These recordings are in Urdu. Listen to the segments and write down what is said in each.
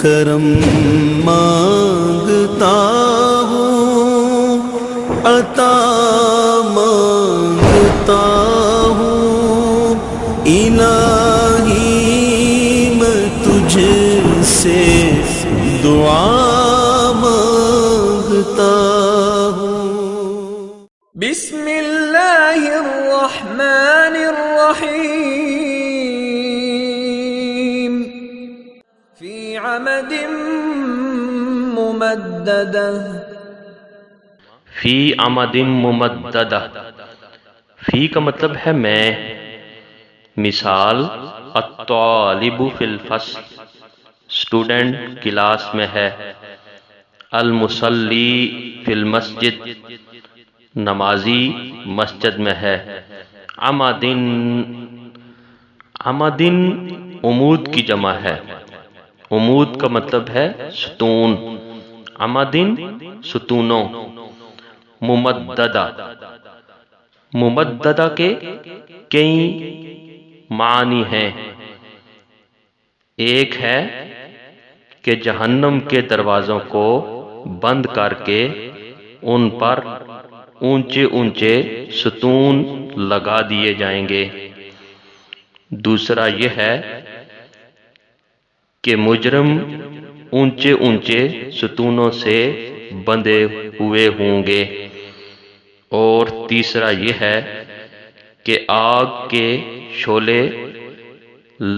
کرم مانگتا ہوں، عطا مانگتا ہوں، الہی میں تجھ سے دعا مانگتا ہوں۔ بسم اللہ الرحمن الرحیم، فی عمد ممددہ، فی عمد ممددہ، فی کا مطلب ہے میں، مثال الطالب فی الفصل، اسٹوڈنٹ کلاس میں ہے، المصلی فی المسجد، نمازی مسجد میں ہے، عمدن، عمدن عمود کی جمع ہے، عمود کا مطلب ہے ستون، عمدن ستونوں، ممددہ، ممددہ کے کئی معنی ہیں، ایک ہے کہ جہنم کے دروازوں کو بند کر کے ان پر اونچے اونچے ستون لگا دیے جائیں گے، دوسرا یہ ہے کہ مجرم اونچے اونچے ستونوں سے بندھے ہوئے ہوں گے، اور تیسرا یہ ہے کہ آگ کے شعلے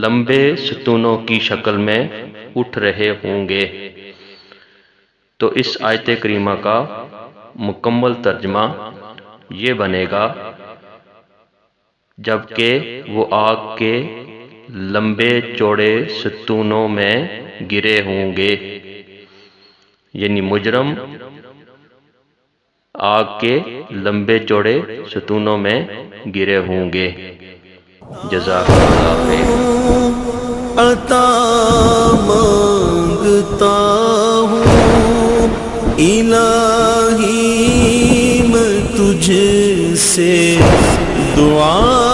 لمبے ستونوں کی شکل میں اٹھ رہے ہوں گے۔ تو اس آیت کریمہ کا مکمل ترجمہ یہ بنے گا، جبکہ وہ آگ کے لمبے چوڑے ستونوں میں گرے ہوں گے، یعنی مجرم آگ کے لمبے چوڑے ستونوں میں گرے ہوں گے۔ جزاک اللہ خیر۔ عطا مانگتا ہوں، الہی میں تجھ سے دعا